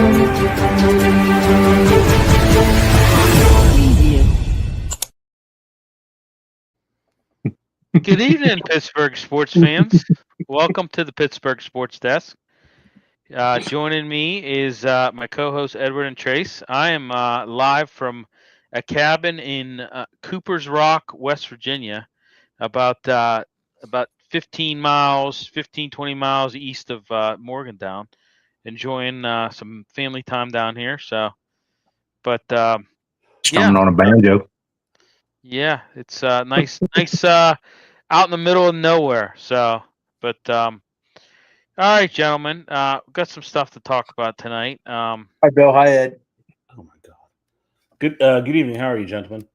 Good evening, Pittsburgh sports fans. Welcome to the Pittsburgh Sports Desk. Joining me is my co-host Edward and Trace. I am live from a cabin in Cooper's Rock, West Virginia, about 15 miles, 20 miles east of Morgantown. Enjoying some family time down here. But Strumming on a banjo. yeah, it's nice, out in the middle of nowhere. All right, gentlemen, we've got some stuff to talk about tonight. Hi, Bill. Hi, Ed. Oh my God. Good evening. How are you, gentlemen?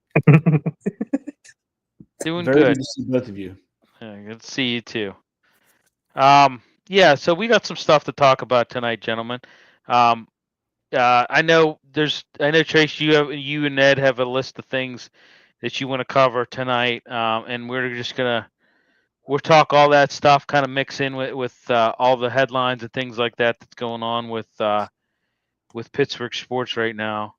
Doing Very good. good to see both of you. Yeah, good to see you too. So we got some stuff to talk about tonight, gentlemen. I know Trace, you and Ed have a list of things that you want to cover tonight, and we'll talk all that stuff, kind of mix in with all the headlines and things like that that's going on with Pittsburgh sports right now.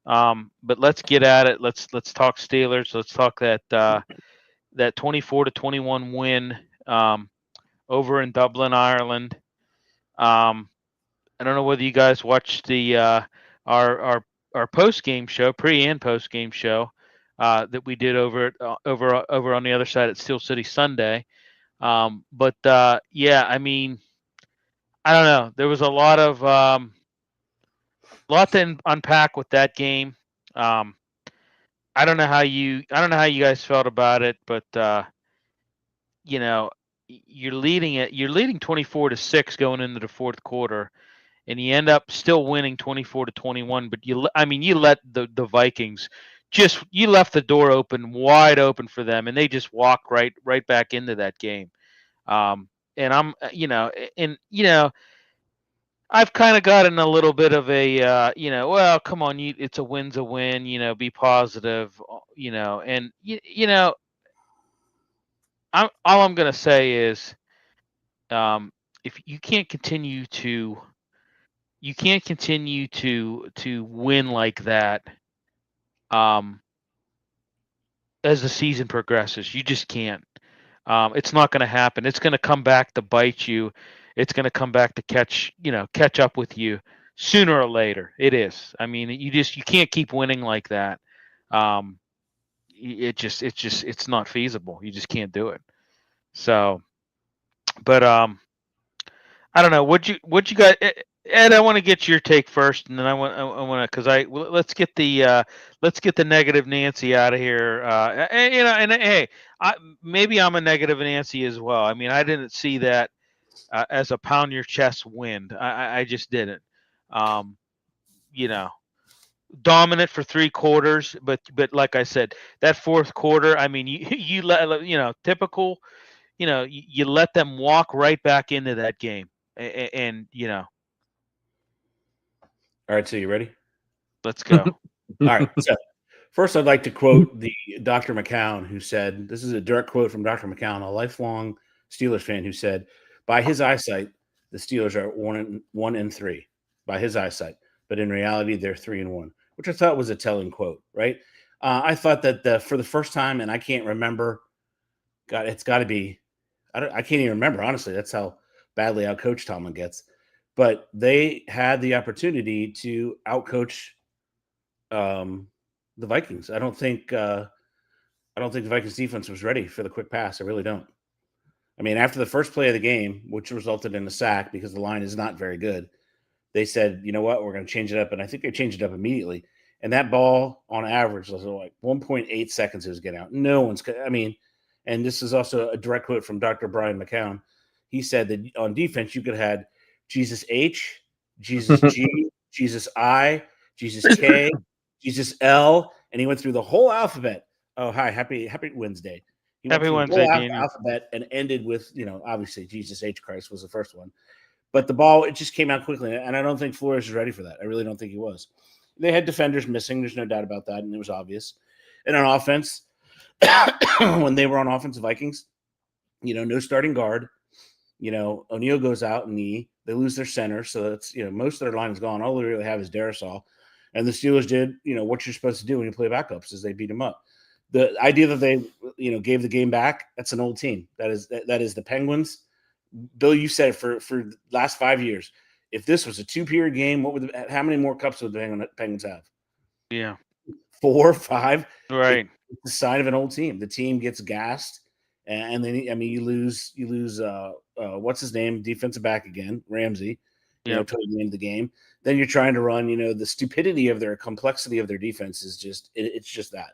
But let's get at it. Let's talk Steelers. Let's talk that 24-21 win over in Dublin, Ireland. I don't know whether you guys watched the our post game show, pre and post game show that we did over on the other side at Steel City Sunday. Yeah, I mean, I don't know. There was a lot to unpack with that game. I don't know how you guys felt about it, but you're leading 24-6 going into the fourth quarter, and you end up still winning 24-21. But you let the Vikings you left the door wide open for them, and they just walked right back into that game. And I'm, I've kind of gotten a little bit of a, well, come on, it's a win's a win, be positive, and all I'm gonna say is, if you can't continue to win like that, as the season progresses, you just can't. It's not going to happen. It's going to come back to bite you. It's going to come back to catch up with you sooner or later. It is. I mean, you can't keep winning like that. It's not feasible. You just can't do it. So, but I don't know. What you guys, Ed? I want to get your take first, and then I want to let's get the negative Nancy out of here. And hey, maybe I'm a negative Nancy as well. I mean, I didn't see that as a pound your chest win. I just didn't. Dominant for 3 quarters, but like I said, that fourth quarter, I mean, you let typical, you let them walk right back into that game, and All right, so you ready? Let's go. All right. So first, I'd like to quote the Dr. McCown, who said, this is a direct quote from Dr. McCown, a lifelong Steelers fan, who said, by his eyesight, the Steelers are 1-3 by his eyesight, but in reality, they're 3-1, which I thought was a telling quote, right? I thought that for the first time, and I can't remember, God, it's got to be, I can't even remember, honestly. That's how badly outcoached Tomlin gets. But they had the opportunity to outcoach the Vikings. I don't think the Vikings defense was ready for the quick pass. I really don't. I mean, after the first play of the game, which resulted in a sack because the line is not very good, they said, you know what, we're going to change it up. And I think they changed it up immediately. And that ball, on average, was like 1.8 seconds it was getting out. And this is also a direct quote from Dr. Brian McCown. He said that on defense, you could have had Jesus H, Jesus G, Jesus I, Jesus K, Jesus L, and he went through the whole alphabet. Oh, hi, happy Wednesday. He Happy Wednesday, the whole alphabet and ended with, obviously Jesus H Christ was the first one. But the ball, it just came out quickly, and I don't think Flores is ready for that. I really don't think he was. They had defenders missing. There's no doubt about that, and it was obvious. And on offense, when they were on offense, Vikings, no starting guard. O'Neal goes out in knee. They lose their center, so that's most of their line is gone. All they really have is Darisaw, and the Steelers did what you're supposed to do when you play backups is they beat them up. The idea that they gave the game back, that's an old team. That is the Penguins. Bill, you said for the last 5 years, if this was a 2-period game, how many more cups would the Penguins have? Yeah. 4 or 5. Right. It's the sign of an old team. The team gets gassed, and then you lose. What's his name? Defensive back again, Ramsey. Toward the end of the game. Then you're trying to run. The stupidity of their complexity of their defense is just it's just that.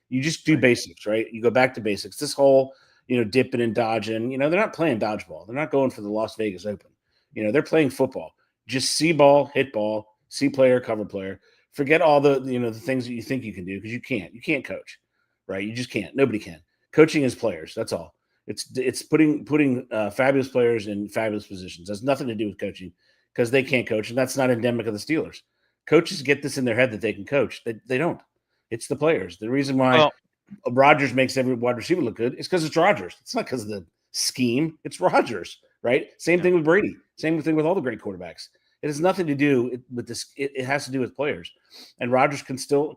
You just do basics, right? You go back to basics. This whole dipping and dodging. They're not playing dodgeball. They're not going for the Las Vegas Open. They're playing football. Just see ball, hit ball, see player, cover player. Forget all the the things that you think you can do because you can't. You can't coach, right? You just can't. Nobody can. Coaching is players. That's all. It's putting fabulous players in fabulous positions. It has nothing to do with coaching because they can't coach, and that's not endemic of the Steelers. Coaches get this in their head that they can coach. They don't. It's the players. The reason why Rodgers makes every wide receiver look good is because it's Rodgers. It's not because of the scheme. It's Rodgers, right? Same thing with Brady. Same thing with all the great quarterbacks. It has nothing to do with this. It has to do with players. And Rodgers can still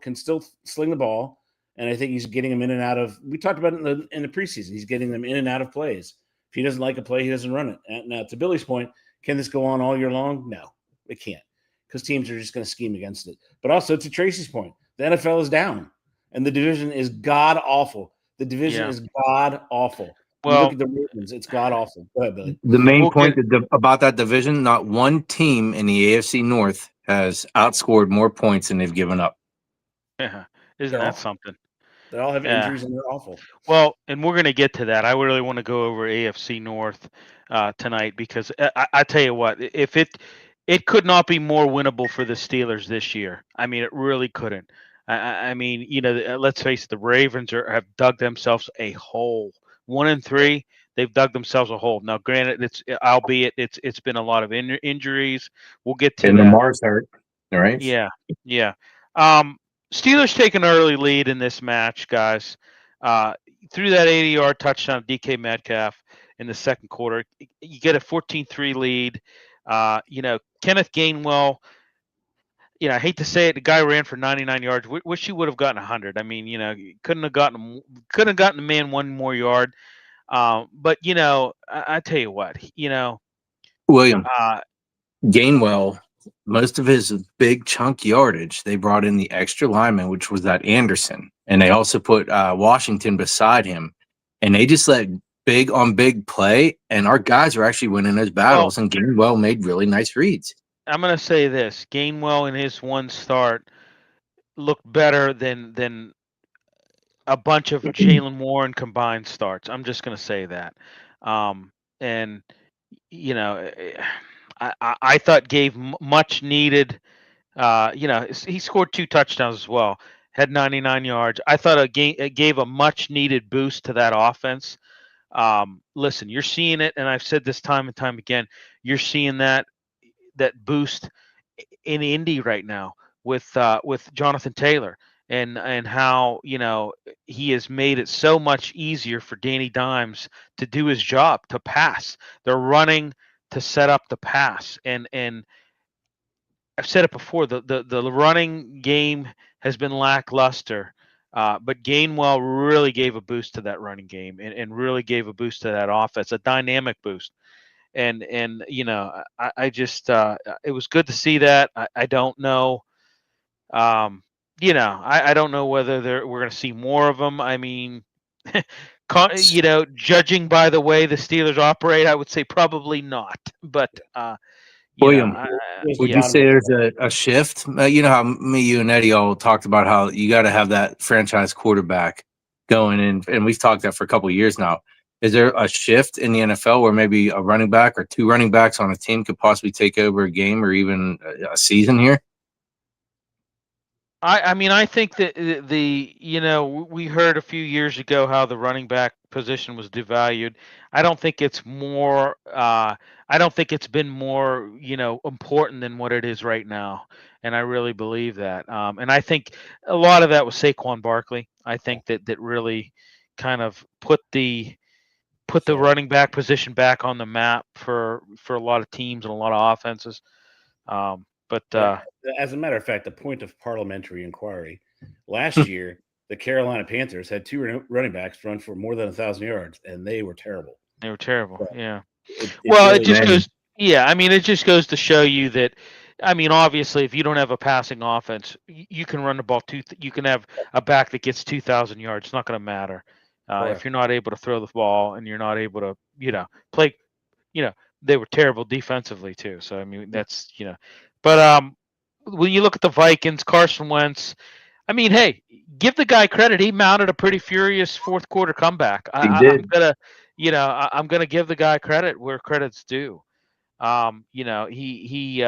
sling the ball. And I think he's getting them in and out of. We talked about it in the preseason. He's getting them in and out of plays. If he doesn't like a play, he doesn't run it. And now, to Billy's point, can this go on all year long? No, it can't, because teams are just going to scheme against it. But also, to Tracy's point, the NFL is down, and the division is god awful. The division is god awful. Well, look at the Ravens; it's god awful. Go ahead, Billy. The main point about that division: not one team in the AFC North has outscored more points than they've given up. Yeah, isn't that something? They all have injuries and they're awful. Well, and we're going to get to that. I really want to go over AFC North tonight because I tell you what, if it could not be more winnable for the Steelers this year. I mean, it really couldn't. I mean, let's face it, the Ravens have dug themselves a hole. 1-3, they've dug themselves a hole. Now, granted, it's been a lot of injuries. We'll get to that. And Lamar's hurt, all right? Yeah. Steelers take an early lead in this match, guys. Through that 80-yard touchdown, DK Metcalf in the second quarter, you get a 14-3 lead. Kenneth Gainwell. I hate to say it, the guy ran for 99 yards. Wish he would have gotten 100. I mean, couldn't have gotten the man one more yard. But I tell you what, William Gainwell. Most of his big chunk yardage, they brought in the extra lineman, which was that Anderson. And they also put Washington beside him. And they just let big on big play. And our guys are actually winning those battles. And Gainwell made really nice reads. I'm going to say this. Gainwell in his one start looked better than a bunch of Jalen Warren combined starts. I'm just going to say that. I thought gave much needed. He scored 2 touchdowns as well. Had 99 yards. I thought it gave a much needed boost to that offense. Listen, you're seeing it, and I've said this time and time again. You're seeing that boost in Indy right now with Jonathan Taylor and how he has made it so much easier for Danny Dimes to do his job, to pass. They're running to set up the pass, and I've said it before. The running game has been lackluster, but Gainwell really gave a boost to that running game and really gave a boost to that offense, a dynamic boost. And I just it was good to see that. I don't know, I don't know whether we're going to see more of them. I mean, judging by the way the Steelers operate, I would say probably not. But William, would you say there's a shift? You know how me, you, and Eddie all talked about how you got to have that franchise quarterback going in, and we've talked that for a couple of years now. Is there a shift in the NFL where maybe a running back or 2 running backs on a team could possibly take over a game or even a season here? I think that we heard a few years ago how the running back position was devalued. I don't think it's more. I don't think it's been more important than what it is right now, and I really believe that. And I think a lot of that was Saquon Barkley. I think that really kind of put the put the running back position back on the map for a lot of teams and a lot of offenses. As a matter of fact, the point of parliamentary inquiry last year, the Carolina Panthers had 2 running backs run for more than 1,000 yards, and they were terrible. They were terrible. So yeah. it just goes. Yeah, I mean, it just goes to show you that. I mean, obviously, if you don't have a passing offense, you can run the ball you can have a back that gets 2,000 yards. It's not going to matter if you're not able to throw the ball and you're not able to, play. They were terrible defensively too. So I mean, that's But when you look at the Vikings, Carson Wentz, I mean, hey, give the guy credit. He mounted a pretty furious fourth quarter comeback. I'm gonna give the guy credit where credit's due. He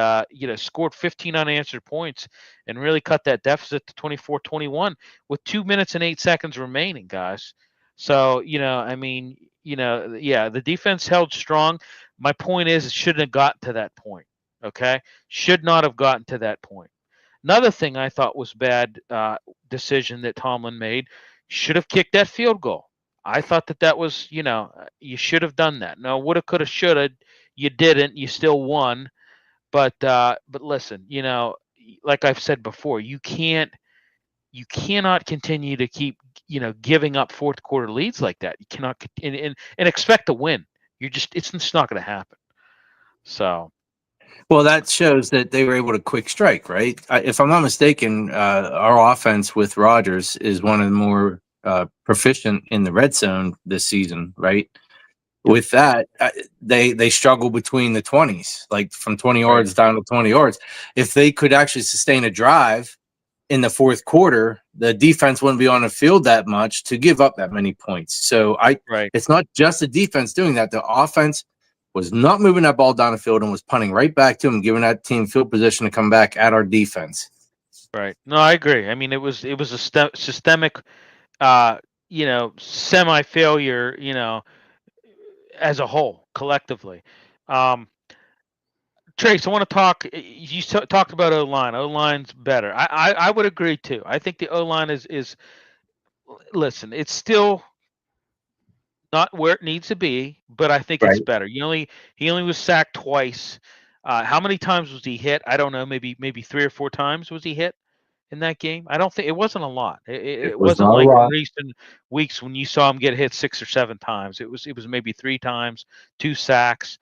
scored 15 unanswered points and really cut that deficit to 24-21 with 2 minutes and 8 seconds remaining, guys. So, the defense held strong. My point is it shouldn't have gotten to that point. Okay. Should not have gotten to that point. Another thing I thought was bad decision that Tomlin made, should have kicked that field goal. I thought that was, you should have done that. No, woulda, coulda, shoulda. You didn't. You still won. But listen, like I've said before, you cannot continue to keep, giving up fourth quarter leads like that. You cannot and expect to win. It's just not going to happen. So. Well, that shows that they were able to quick strike, right? If I'm not mistaken, our offense with Rodgers is one of the more proficient in the red zone this season, right? With that, they struggle between the 20s, like from 20 yards down to 20 yards. If they could actually sustain a drive in the fourth quarter, the defense wouldn't be on the field that much to give up that many points. So it's not just the defense doing that. The offense was not moving that ball down the field and was punting right back to him, giving that team field position to come back at our defense. Right. No, I agree. I mean, it was a systemic, semi-failure, as a whole, collectively. Trace, I want to talk. You talked about O-line. O-line's better. I would agree too. I think the O-line is. Listen, it's still not where it needs to be, but I think it's better. He only was sacked twice. How many times was he hit? I don't know. Maybe 3 or 4 times was he hit in that game. I don't think it wasn't a lot. It wasn't like recent weeks when you saw him get hit 6 or 7 times. It was maybe 3 times, 2 sacks.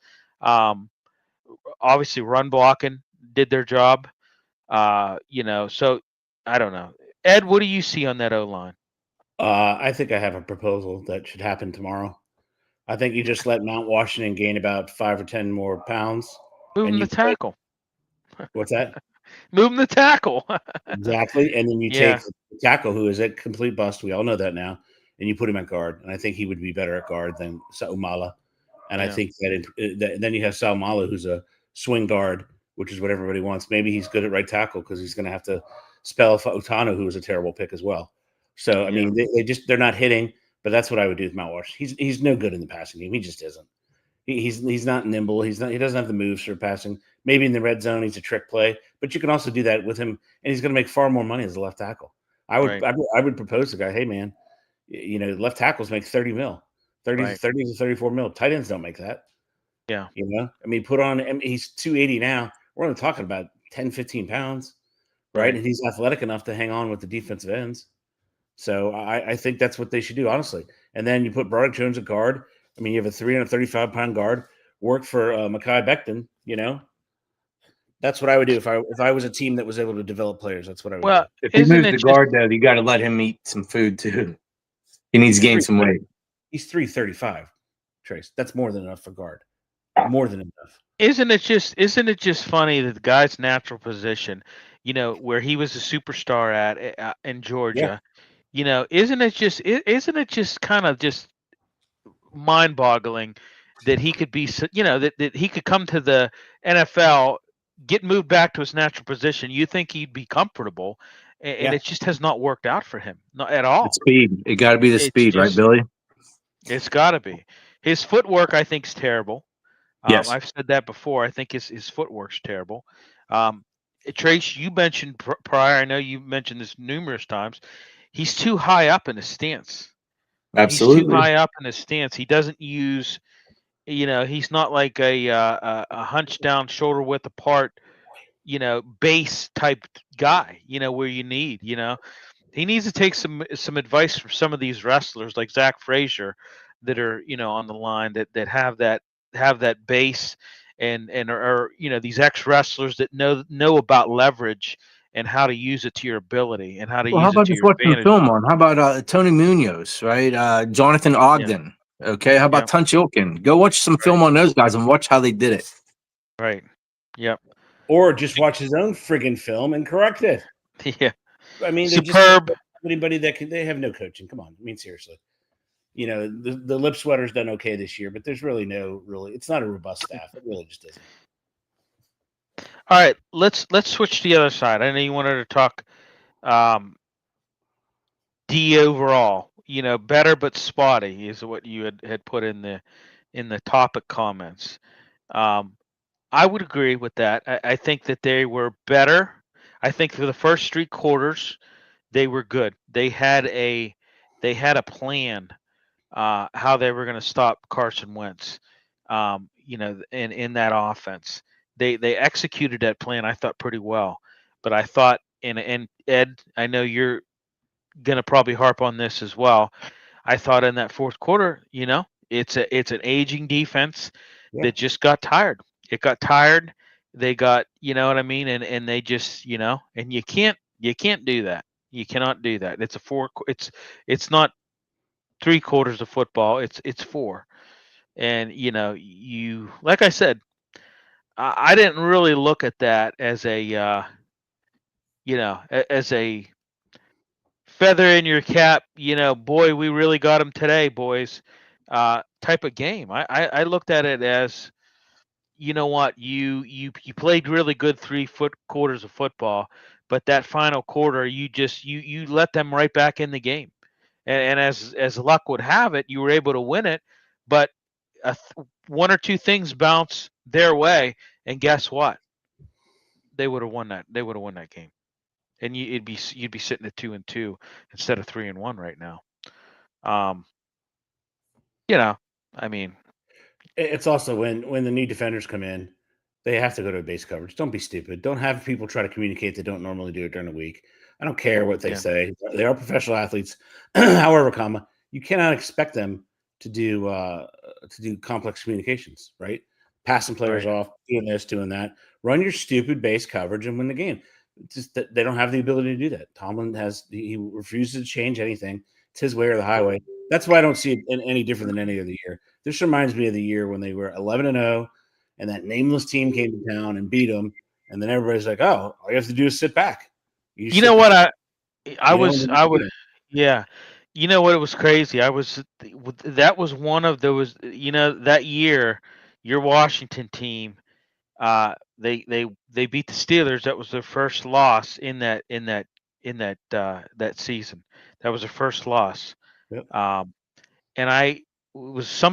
Obviously run blocking did their job. So I don't know. Ed, what do you see on that O-line? I think I have a proposal that should happen tomorrow. I think you just let Mount Washington gain about 5 or 10 more pounds. Move the tackle. What's that? Move the tackle. Exactly. And then you take the tackle, who is a complete bust. We all know that now. And you put him at guard. And I think he would be better at guard than Sa'umala. And I think that then you have Sa'umala, who's a swing guard, which is what everybody wants. Maybe he's good at right tackle because he's going to have to spell Otano, who was a terrible pick as well. So, I mean, they're not hitting, but that's what I would do with Mount Washington. He's no good in the passing game. He just isn't. He's not nimble. He doesn't have the moves for passing. Maybe in the red zone, he's a trick play, but you can also do that with him, and he's going to make far more money as a left tackle. I would propose to the guy, hey man, left tackles make 30 mil, 30 to 34 mil. Tight ends don't make that. Yeah. I mean, he's 280 now. We're only talking about 10, 15 pounds, right? And he's athletic enough to hang on with the defensive ends. So I think that's what they should do, honestly. And then you put Broderick Jones at guard. I mean, you have a 335-pound guard. Work for Mekhi Becton. That's what I would do if I was a team that was able to develop players. That's what I would do. If he moves the guard, though, you got to let him eat some food too. He needs to gain some weight. He's 335, Trace. That's more than enough for guard. More than enough. Isn't it just funny that the guy's natural position, where he was a superstar at in Georgia. Isn't it just kind of just mind-boggling that he could be, that he could come to the NFL, get moved back to his natural position. You think he'd be comfortable, and it just has not worked out for him, not at all. The speed, it got to be the speed, right, Billy? It's got to be. His footwork, I think, is terrible. Yes, I've said that before. I think his footwork's terrible. Trace, you mentioned prior. I know you mentioned this numerous times. He's too high up in his stance. Absolutely. He's too high up in his stance. He doesn't use, he's not like a hunch down, shoulder width apart, base type guy, where you need, he needs to take some advice from some of these wrestlers like Zach Frazier that are, on the line that have that base and are, these ex wrestlers that know about leverage and how to use it to your ability and how to Well, how use it about to just your watching advantage. film on? How about Tony Munoz, right? Jonathan Ogden. Okay. How about Tunch Ilkin? Go watch some film on those guys and watch how they did it. Right. Yep. Or just watch his own friggin' film and correct it. Yeah. I mean, they superb. just anybody that can. They have no coaching. Come on. I mean, seriously. The lip sweater's done okay this year, but there's really it's not a robust staff. It really just isn't. All right, let's switch to the other side. I know you wanted to talk D overall. Better but spotty is what you had put in the topic comments. I would agree with that. I think that they were better. I think for the first 3 quarters, they were good. They had a plan how they were going to stop Carson Wentz. In that offense, they executed that plan. I thought pretty well, but I thought and Ed, I know you're going to probably harp on this as well. I thought in that fourth quarter, it's an aging defense that just got tired. It got tired. They got, you know what I mean, and they just, and you can't do that. You cannot do that. It's not 3 quarters of football. It's 4. And you like I said, I didn't really look at that as a as a feather in your cap, boy, we really got him today, boys, type of game. I looked at it as, you know what, you played really good 3 quarters of football, but that final quarter, you let them right back in the game. And as luck would have it, you were able to win it, but 1 or 2 things bounce their way, and guess what? They would have won that. They would have won that game, and you'd be sitting at 2-2 instead of 3-1 right now. I mean, it's also when the new defenders come in, they have to go to base coverage. Don't be stupid. Don't have people try to communicate. They don't normally do it during the week. I don't care what they say. They are professional athletes. However, you cannot expect them to do complex communications, right? Passing players off, doing this, doing that. Run your stupid base coverage and win the game. Just that they don't have the ability to do that. Tomlin he refuses to change anything. It's his way or the highway. That's why I don't see it any different than any other year. This reminds me of the year when they were 11-0, and that nameless team came to town and beat them, and then everybody's like, "Oh, all you have to do is sit back." You know what? I would, yeah. You know what? It was crazy. That was one of those. That year, your Washington team, they beat the Steelers. That was their first loss in that season. That was their first loss. Yep. And I was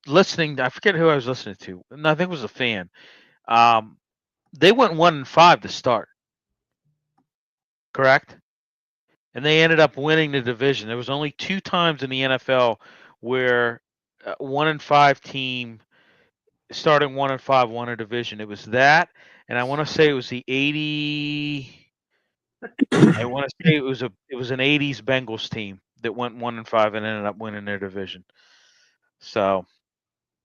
listening. I forget who I was listening to. And I think it was a fan. They went 1-5 to start. Correct? And they ended up winning the division. There was only 2 times in the NFL where 1-5 team starting 1-5 won a division. It was that, and I want to say it was the 80. I want to say it was an 80s Bengals team that went 1-5 and ended up winning their division. So,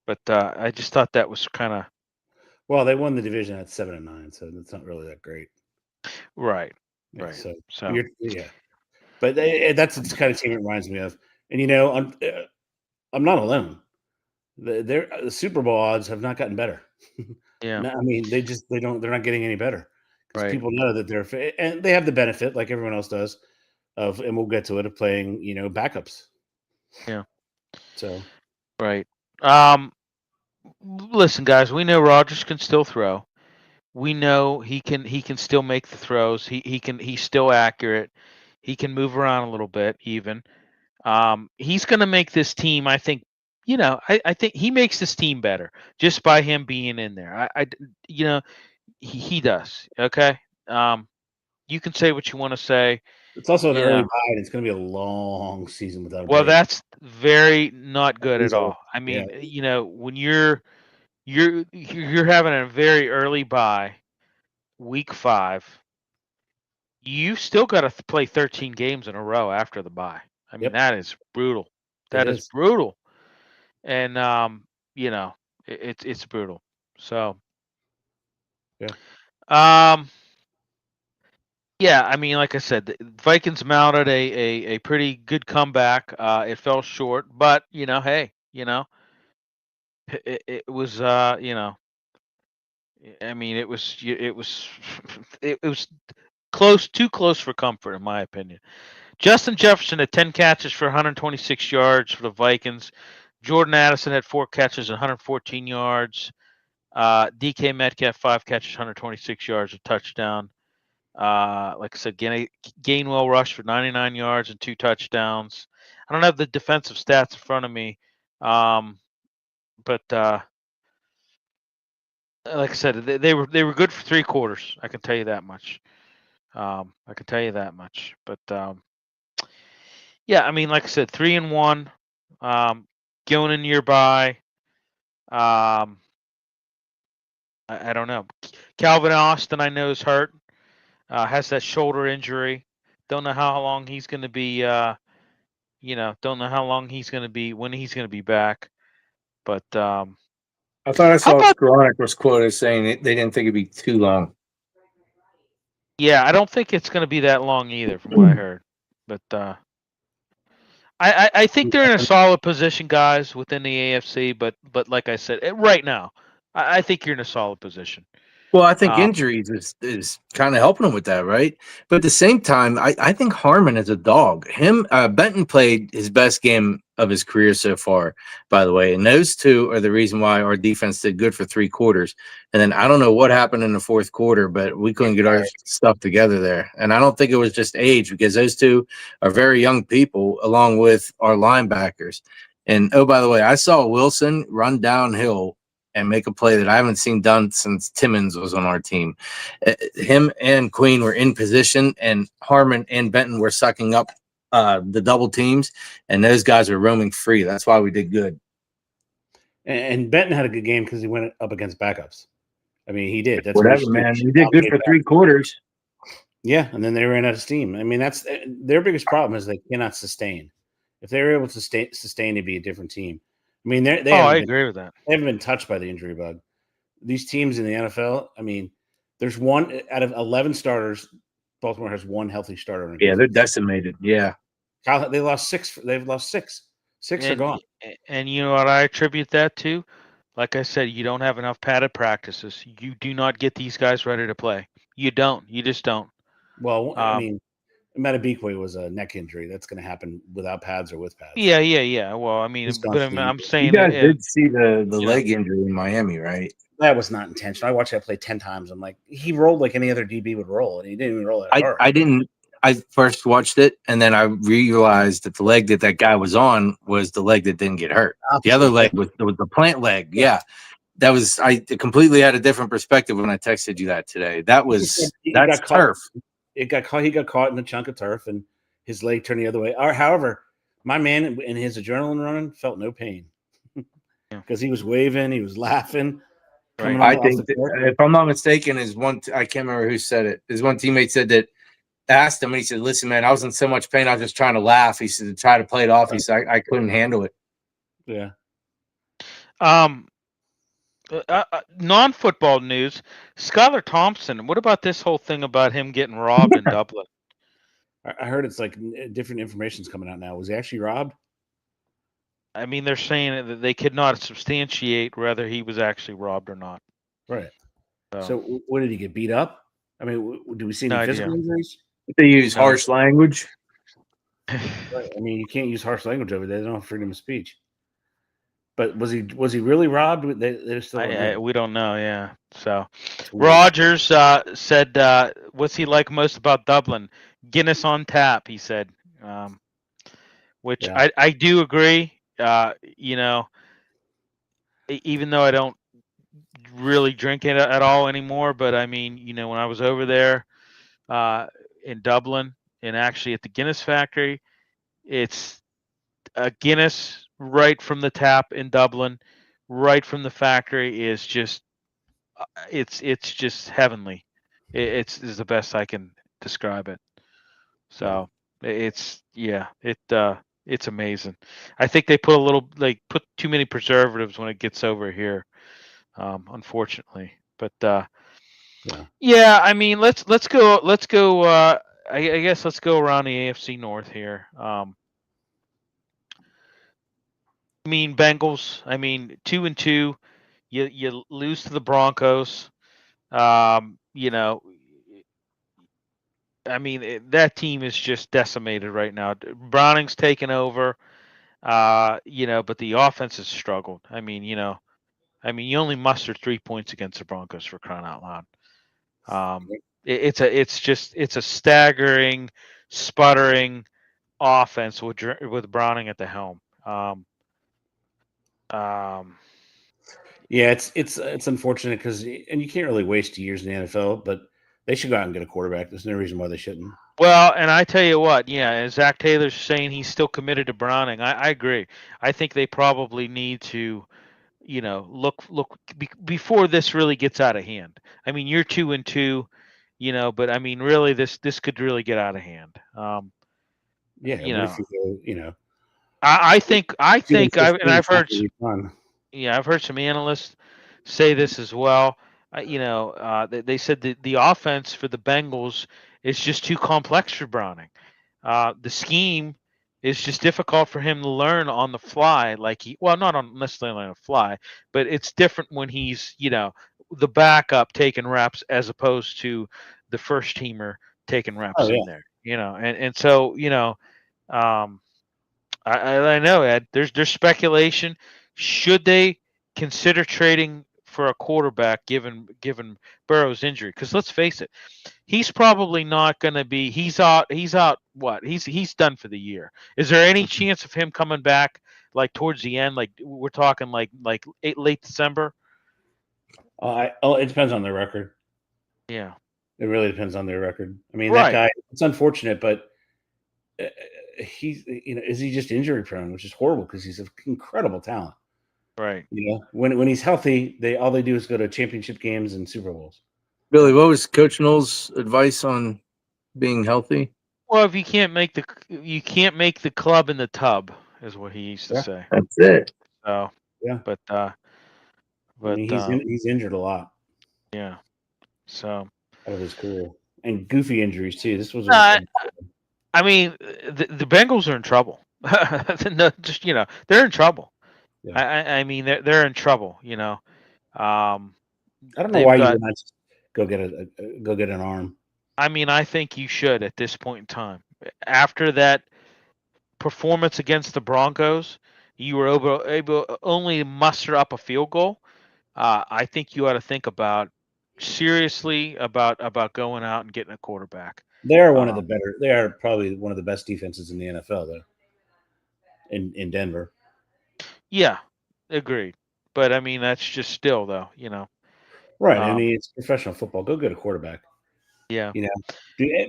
but I just thought that was kind of. Well, they won the division at 7-9, so that's not really that great. Right. Yeah, right. So yeah, but that's the kind of team it reminds me of. And I'm not alone. The Super Bowl odds have not gotten better. Yeah. I mean, they're not getting any better because Right. people know that and they have the benefit, like everyone else does, and we'll get to it, of playing, backups. Yeah. So. Right. Listen, guys, we know Rodgers can still throw. We know he can still make the throws. He's still accurate. He can move around a little bit even. He's going to make this team, I think, I think he makes this team better just by him being in there. He does. Okay. You can say what you want to say. It's also an early bye, and it's going to be a long season without a break. That's very not good at all. I mean, when you're having a very early bye, week 5, you still got to play 13 games in a row after the bye. I mean, that is brutal. That is brutal. And it's brutal. So I mean, like I said, the Vikings mounted a pretty good comeback. It fell short, but hey, it was I mean, it was it was too close for comfort, in my opinion. Justin Jefferson had 10 catches for 126 yards for the Vikings. Jordan Addison had 4 catches, 114 yards. DK Metcalf 5 catches, 126 yards, a touchdown. Like I said, Gainwell rushed for 99 yards and 2 touchdowns. I don't have the defensive stats in front of me, but like I said, they were good for 3 quarters. I can tell you that much. But I mean, like I said, 3-1, going in nearby. I don't know. Calvin Austin, I know, is hurt. Has that shoulder injury. Don't know how long he's going to be. Don't know how long he's going to be, when he's going to be back. But I thought I saw Skoranek was quoted saying they didn't think it'd be too long. Yeah, I don't think it's going to be that long either, from what I heard. But I think they're in a solid position, guys, within the AFC. But like I said, right now, I think you're in a solid position. Well, I think injuries is kind of helping him with that, right? But at the same time, I think Harmon is a dog. Benton played his best game of his career so far, by the way. And those two are the reason why our defense did good for 3 quarters. And then I don't know what happened in the 4th quarter, but we couldn't get our stuff together there. And I don't think it was just age, because those two are very young people, along with our linebackers. And, oh, by the way, I saw Wilson run downhill and make a play that I haven't seen done since Timmons was on our team. Him and Queen were in position, and Harmon and Benton were sucking up the double teams, and those guys were roaming free. That's why we did good. And Benton had a good game because he went up against backups. I mean, he did. That's whatever, man. We did good for 3 quarters. Yeah, and then they ran out of steam. I mean, that's their biggest problem, is they cannot sustain. If they were able to sustain, it'd be a different team. I mean, I agree with that. They haven't been touched by the injury bug. These teams in the NFL, I mean, there's one out of 11 starters. Baltimore has 1 healthy starter. Yeah, they're decimated. Yeah, they lost 6. They've lost 6. 6 are gone. And you know what I attribute that to? Like I said, you don't have enough padded practices. You do not get these guys ready to play. You don't. You just don't. Well, I mean, Metabikwe was a neck injury. That's going to happen without pads or with pads. Yeah. Well, I mean, but I'm saying you guys did see the leg injury in Miami, right? That was not intentional. I watched that play 10 times. I'm like, he rolled like any other DB would roll, and he didn't even roll it hard. I didn't. I first watched it, and then I realized that the leg that guy was on was the leg that didn't get hurt. The other leg was the plant leg. Yeah. That was, I completely had a different perspective when I texted you that today. That's turf. He got caught in a chunk of turf, and his leg turned the other way. However, my man in his adrenaline running felt no pain because he was waving, he was laughing. Right. I think, if I'm not mistaken, I can't remember who said it. His one teammate said that, asked him, and he said, "Listen, man, I was in so much pain, I was just trying to laugh." He said, to try to play it off. He said, I couldn't handle it. Yeah. Non-football news: Skylar Thompson. What about this whole thing about him getting robbed in Dublin? I heard it's like different information's coming out now. Was he actually robbed? I mean, they're saying that they could not substantiate whether he was actually robbed or not. Right. So what did he get beat up? I mean, do we see any physical injuries? They use harsh language. Right. I mean, you can't use harsh language over there. They don't have freedom of speech. But was he really robbed? They're still we don't know. Yeah. So Rogers said, "What's he like most about Dublin? Guinness on tap," he said. Which I do agree. Even though I don't really drink it at all anymore, but I mean, when I was over there in Dublin, and actually at the Guinness factory, it's a Guinness right from the tap in Dublin, right from the factory is just it's just heavenly. It's is the best I can describe it. So it's amazing. I think they put too many preservatives when it gets over here, unfortunately. But yeah, I mean let's go. I guess let's go around the AFC North here. I mean Bengals. I mean 2-2. You lose to the Broncos. You know, I mean that team is just decimated right now. Browning's taken over. But the offense has struggled. I mean, you only mustered 3 points against the Broncos for crying out loud. It's a staggering, sputtering offense with Browning at the helm. Yeah, it's unfortunate because you can't really waste years in the NFL, but they should go out and get a quarterback. There's no reason why they shouldn't. Well, and I tell you what, as Zach Taylor's saying he's still committed to Browning. I agree. I think they probably need to, look before this really gets out of hand. I mean, you're 2-2, but I mean, really, this could really get out of hand. Yeah, what if you go, I think I've heard. Yeah, I've heard some analysts say this as well. They said the offense for the Bengals is just too complex for Browning. The scheme is just difficult for him to learn on the fly. Not necessarily on the fly, but it's different when he's the backup taking reps as opposed to the first teamer taking reps in there. And so I know, Ed. There's speculation. Should they consider trading for a quarterback given Burrow's injury? Because let's face it, he's probably not going to be. He's out. What? He's done for the year. Is there any chance of him coming back like towards the end? Like we're talking like late December. It depends on their record. Yeah, it really depends on their record. I mean, that guy. It's unfortunate, but. He's is he just injury prone, which is horrible because he's an incredible talent. Right. When he's healthy, all they do is go to championship games and Super Bowls. Billy, what was Coach Knowles' advice on being healthy? Well, if you can't make the club in the tub, is what he used to say. That's it. So yeah, but I mean, he's injured a lot. Yeah. So out of his career and goofy injuries too. This was. I mean, the Bengals are in trouble. No, just they're in trouble. Yeah. I mean, they're in trouble. I don't know why you would not just go get an arm. I mean, I think you should at this point in time. After that performance against the Broncos, you were able only muster up a field goal. I think you ought to think seriously about going out and getting a quarterback. They are one of the better. They are probably one of the best defenses in the NFL, though. In Denver. Yeah, agreed. But I mean, that's just still though, Right. I mean, it's professional football. Go get a quarterback. Yeah.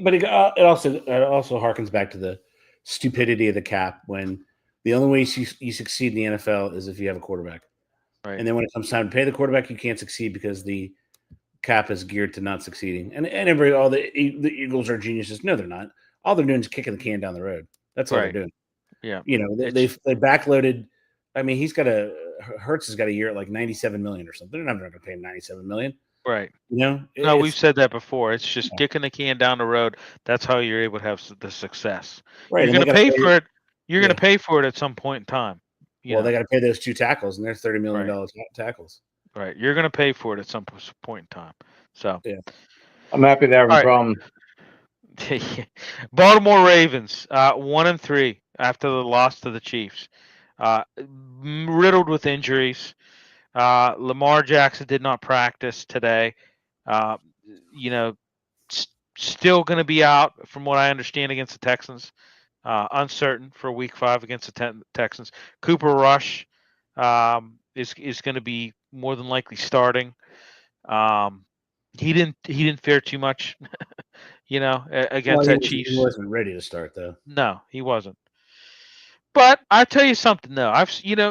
But it also harkens back to the stupidity of the cap when the only way you succeed in the NFL is if you have a quarterback. Right. And then when it comes time to pay the quarterback, you can't succeed because the cap is geared to not succeeding. And all the Eagles are geniuses. No, they're not. All they're doing is kicking the can down the road. That's all they're doing. Yeah. They backloaded. I mean, Hurts has got a year at like $97 million or something. They're never going to pay him $97 million. Right. No, we've said that before. It's just kicking the can down the road. That's how you're able to have the success. Right. You're going to pay for it. You're going to pay for it at some point in time. They got to pay those two tackles, and they're $30 million tackles. Right. You're going to pay for it at some point in time. So yeah, I'm happy to have a problem. Baltimore Ravens, 1-3 after the loss to the Chiefs, riddled with injuries. Lamar Jackson did not practice today. Still going to be out from what I understand against the Texans. Uncertain for Week 5 against the Texans. Cooper Rush is going to be more than likely starting. He didn't fare too much, against that Chiefs. He wasn't ready to start though. No, he wasn't. But I tell you something though,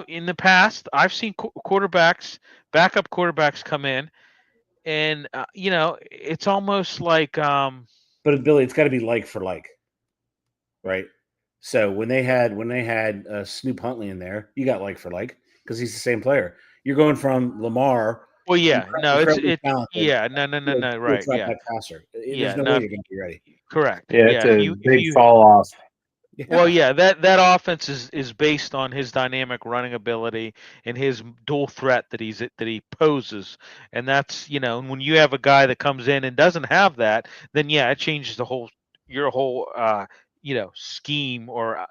in the past I've seen backup quarterbacks come in, and it's almost like. But Billy, it's got to be like for like, right? So when they had Snoop Huntley in there, you got like for like because he's the same player. You're going from Lamar. Well, yeah, no, no, right, yeah. Passer. Yeah, there's no way you're going to be ready. Correct. Yeah, it's a big fall off. Yeah. Well, yeah, that offense is based on his dynamic running ability and his dual threat that he poses, and that's when you have a guy that comes in and doesn't have that, then yeah, it changes your whole scheme or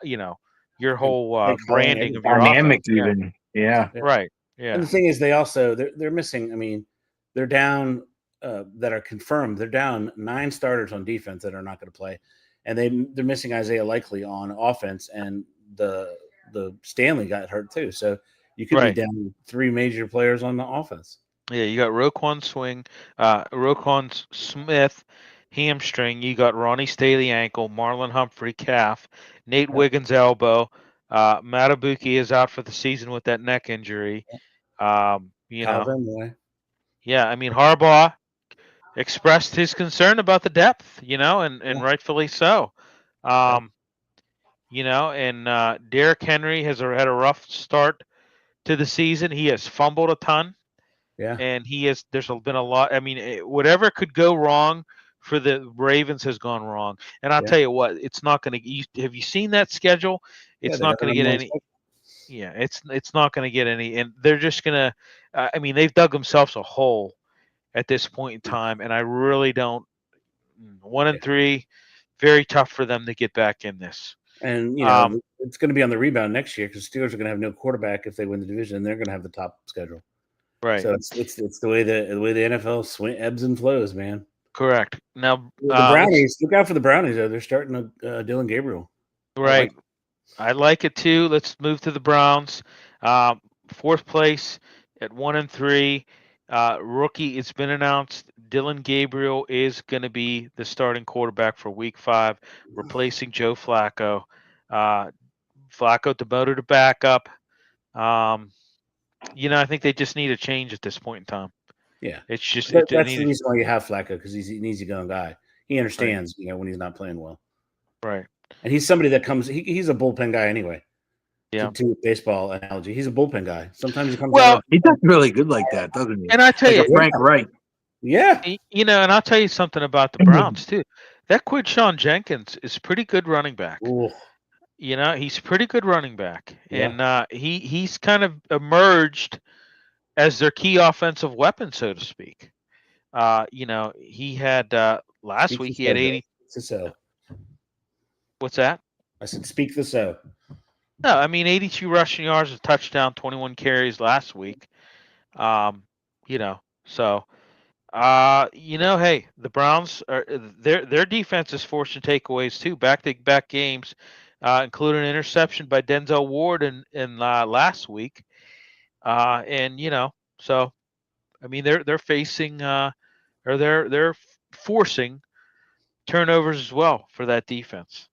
your whole branding of your dynamic offense. even. Yeah. Right. Yeah. And the thing is, they also they're missing. I mean, they're down that are confirmed. They're down 9 starters on defense that are not going to play. And they're missing Isaiah Likely on offense, and the Stanley got hurt too. So you could be down 3 major players on the offense. Yeah, you got Roquan Smith hamstring. You got Ronnie Staley ankle, Marlon Humphrey calf, Nate Wiggins elbow. Matabuki is out for the season with that neck injury. Yeah, I mean Harbaugh expressed his concern about the depth, and rightfully so. And Derrick Henry has had a rough start to the season. He has fumbled a ton. Yeah. And there's been a lot. I mean, whatever could go wrong for the Ravens has gone wrong. And I'll tell you what, it's not going to. Have you seen that schedule? It's not going to get any. Yeah, it's not going to get any. And they're just going to. I mean, they've dug themselves a hole at this point in time, and I really don't. 1-3, very tough for them to get back in this. And it's going to be on the rebound next year because Steelers are going to have no quarterback if they win the division. They're going to have the top schedule. Right. So it's the way the NFL ebbs and flows, man. Correct. Now the Brownies, look out for the Brownies though. They're starting Dylan Gabriel. Right. I like it too. Let's move to the Browns. 4th place at 1-3. Rookie, it's been announced Dylan Gabriel is going to be the starting quarterback for Week 5, replacing Joe Flacco. Flacco demoted to backup. I think they just need a change at this point in time. Yeah, it's just that's the reason why you have Flacco, because he's an easygoing guy. He understands, when he's not playing well. Right. And he's somebody that comes. He's a bullpen guy anyway. Yeah. To baseball analogy, he's a bullpen guy. Sometimes he comes. Well, he does really good like that, doesn't he? And I tell you, Frank Wright. Yeah. And I'll tell you something about the Browns too. That Quinshawn Jenkins is pretty good running back. Ooh. He's a pretty good running back, and he's kind of emerged as their key offensive weapon, so to speak. He had last week. He had 80. So. What's that? I said, speak the so. No, I mean 82 rushing yards, a touchdown, 21 carries last week. So. Hey, the Browns are their defense is forcing takeaways too, back-to-back games, including an interception by Denzel Ward in last week, so I mean they're facing or they're forcing turnovers as well for that defense.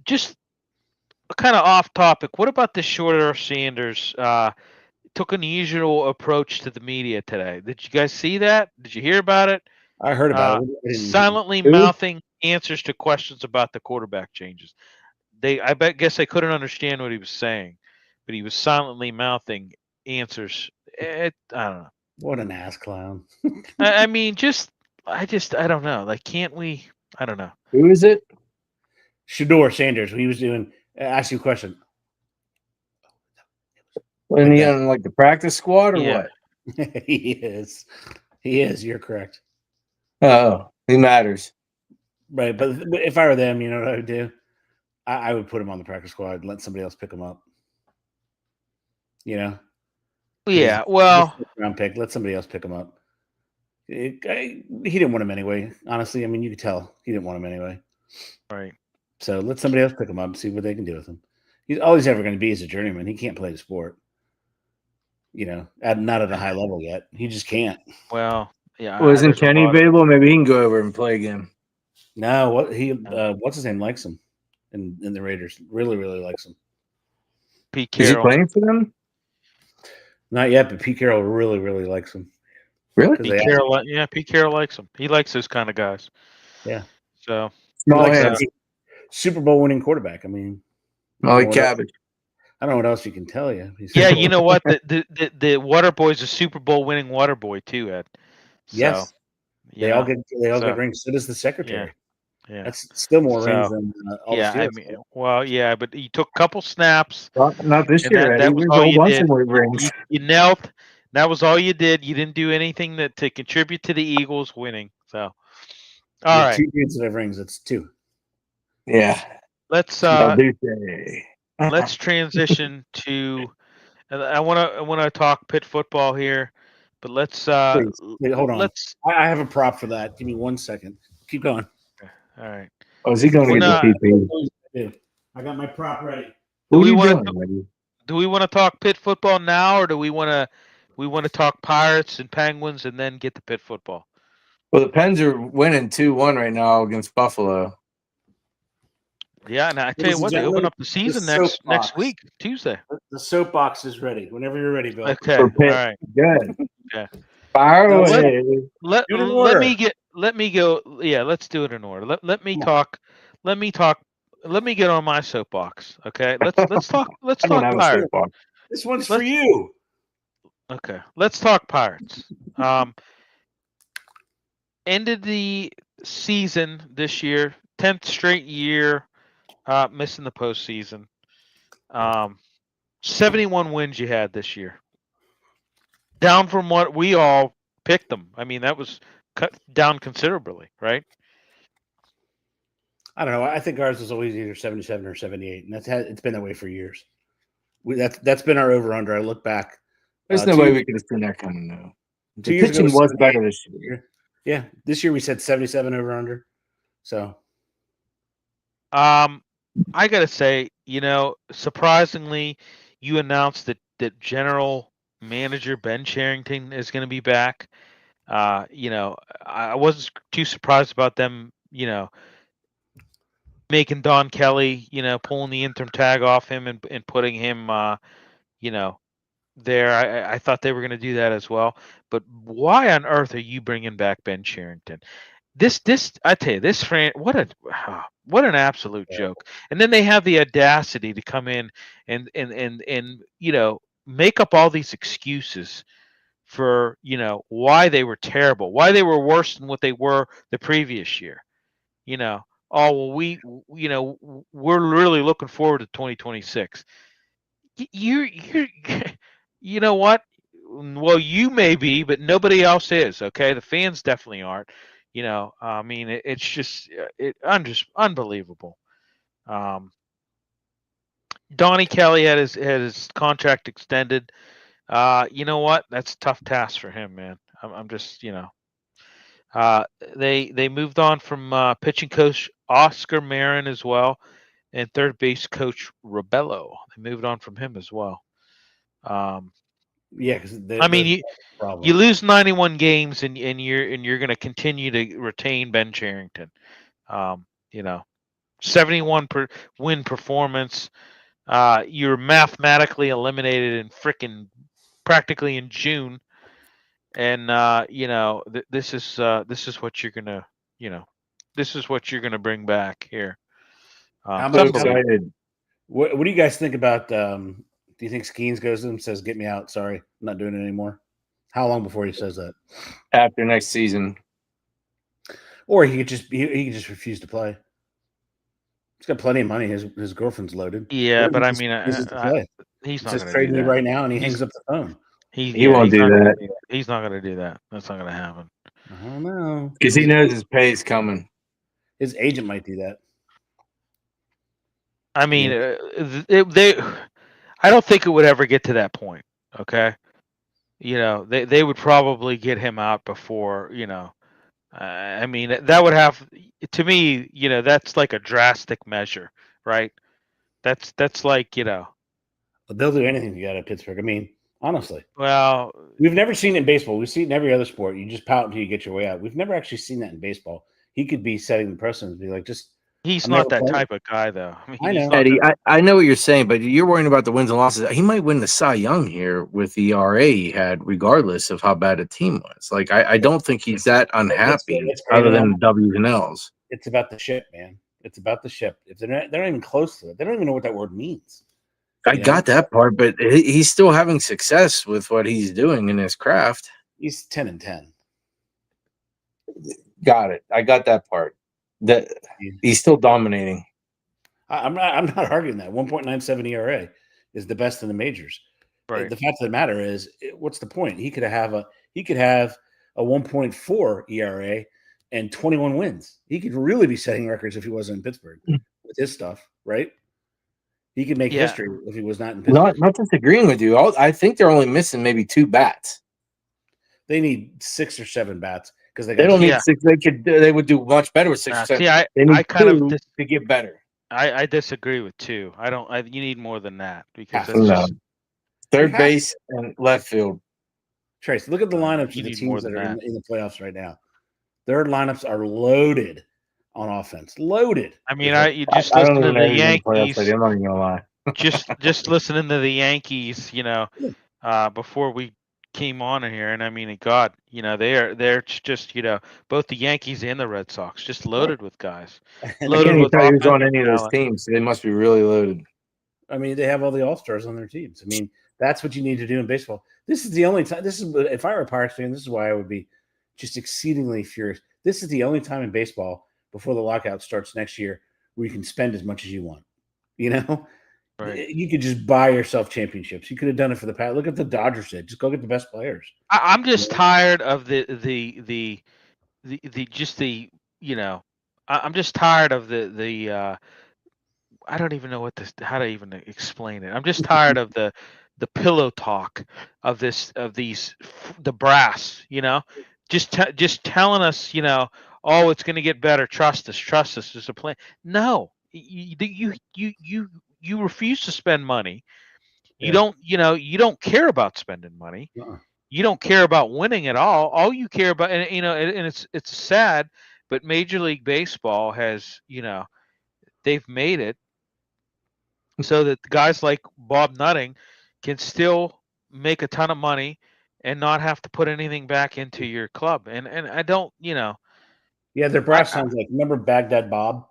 Just kind of off topic. What about the Shorter Sanders? Took an unusual approach to the media today. Did you guys see that? Did you hear about it? I heard about it. Silently mouthing answers to questions about the quarterback changes. I guess they couldn't understand what he was saying, but he was silently mouthing answers. I don't know. What an ass clown. I mean, I don't know. Like, can't we? I don't know. Who is it? Shedeur Sanders. He was doing. Ask you a question. When he on like the practice squad or what? He is. You're correct. Oh, he matters. Right, but if I were them, you know what I would do? I would put him on the practice squad and let somebody else pick him up. Yeah. Well, round pick. Let somebody else pick him up. He didn't want him anyway. Honestly, I mean, you could tell he didn't want him anyway. Right. So let somebody else pick him up and see what they can do with him. All he's ever going to be is a journeyman. He can't play the sport. Not at a high level yet. He just can't. Well, Yeah. Wasn't Kenny available? Maybe he can go over and play again. No, what's his name likes him in the Raiders. Really, really likes him. Pete Carroll. Is he playing for them? Not yet, but Pete Carroll really, really likes him. Really? Pete Carroll likes him. He likes those kind of guys. Yeah. So small hands. Super Bowl winning quarterback. I mean, cabbage. I don't know what else you can tell you. Yeah, you know what? The water boy's a Super Bowl winning water boy too, Ed. So, yes. They all get rings. So does the secretary. Yeah. That's still more rings than all the Steelers. I mean, but you took a couple snaps. Not this year. That was all you did. Rings. You knelt. That was all you did. You didn't do anything to contribute to the Eagles winning. So, all right. 2 defensive rings. That's 2. Yeah. Let's transition to. I want to talk Pitt football here, but let's. Wait, hold on. I have a prop for that. Give me 1 second. Keep going. All right. Oh, is he going to get the PP? I got my prop ready. Do we want to talk Pitt football now, or do we want to talk Pirates and Penguins and then get to Pitt football? Well, the Pens are winning 2-1 right now against Buffalo. Yeah, and I tell you what, they open up the season next week, Tuesday. The soapbox is ready. Whenever you're ready, Bill. Okay. All right. Good. Okay. Fire away. Let me go. Yeah, let's do it in order. Let me talk. Let me get on my soapbox. Okay. Let's talk Pirates. This one's for you. Okay. Let's talk Pirates. Ended the season this year, 10th straight year, missing the postseason. 71 wins you had this year. Down from what we all picked them. I mean, that was cut down considerably, right? I don't know. I think ours was always either 77 or 78, and it's been that way for years. That's been our over/under. I look back. There's no way we could have seen that coming, though. The pitching was better this year. Yeah, this year we said 77 over/under. So, I gotta say, surprisingly, you announced that general manager Ben Cherington is going to be back. I wasn't too surprised about them, making Don Kelly, pulling the interim tag off him and putting him, there. I thought they were going to do that as well. But why on earth are you bringing back Ben Cherington? This I tell you, what an absolute joke. And then they have the audacity to come in and make up all these excuses for why they were terrible, why they were worse than what they were the previous year. We're really looking forward to 2026. You know what? Well, you may be, but nobody else is. Okay, the fans definitely aren't. I mean, it's just unbelievable. Donnie Kelly had his contract extended. You know what? That's a tough task for him, man. I'm just, they moved on from pitching coach Oscar Marin as well, and third base coach Robello. They moved on from him as well. Yeah, because you lose 91 games and you're going to continue to retain Ben Cherington. 71 win performance. You're mathematically eliminated in practically in June, and this is what you're gonna bring back here. I'm excited. What do you guys think about? Do you think Skeens goes to him and says, "Get me out. Sorry, I'm not doing it anymore"? How long before he says that? After next season, or he could just refuse to play. He's got plenty of money. His girlfriend's loaded. Yeah, but I mean, he's not trading me right now, and he hangs up the phone. He won't do that. He's not going to do that. That's not going to happen. I don't know, because he knows his pay is coming. His agent might do that. I mean, I don't think it would ever get to that point. Okay, they would probably get him out before. I mean, that would have, to me, that's like a drastic measure, right? That's like, But they'll do anything to get out of Pittsburgh. I mean, Honestly. Well, we've never seen it in baseball. We've seen it in every other sport. You just pout until you get your way out. We've never actually seen that in baseball. He could be setting the precedent, be like, he's not that type of guy, though. I mean, I know. Eddie, I know what you're saying, but you're worrying about the wins and losses. He might win the Cy Young here with the ERA he had, regardless of how bad a team was. Like, I don't think he's that unhappy, other than the W's and L's. It's about the ship, man. It's about the ship. If they're not even close to it, they don't even know what that word means. I got that part, but he's still having success with what he's doing in his craft. He's 10-10. Got it. I got that part. That he's still dominating. I'm not arguing that. 1.97 ERA is the best in the majors. Right. The fact of the matter is, what's the point? He could have a 1.4 ERA and 21 wins. He could really be setting records if he wasn't in Pittsburgh with his stuff, right? He could make history if he was not in Pittsburgh. Not disagreeing with you. I think they're only missing maybe 2 bats. They need 6 or 7 bats because they don't need 6. They would do much better with 6 or 7. See, they need 2 to get better. I disagree with 2. You need more than that because third base and left field. Trace, look at the lineups of the teams that are in the playoffs right now. Their lineups are loaded on offense. Loaded. I mean, you just listen to the Yankees. I'm not even gonna lie. just listening to the Yankees, before we came on here, and I mean, God, they're just both the Yankees and the Red Sox just loaded with guys. Loaded with tell who's on any of those teams. They must be really loaded. I mean, they have all the all-stars on their teams. I mean, that's what you need to do in baseball. This is the only time. If I were a Pirates fan, this is why I would be just exceedingly furious. This is the only time in baseball before the lockout starts next year where you can spend as much as you want. Right. You could just buy yourself championships. You could have done it for the past. Look at the Dodgers did. Just go get the best players. I'm just tired of I'm just tired of the I don't even know how to even explain it. I'm just tired of the pillow talk of the brass, just telling us, oh, it's going to get better. Trust us. There's a plan. No, you refuse to spend money. You don't care about spending money. Uh-uh. You don't care about winning at all. All you care about, and it's sad, but Major League Baseball has, they've made it so that guys like Bob Nutting can still make a ton of money and not have to put anything back into your club. And I don't, Yeah, their brass sounds like, remember Baghdad Bob?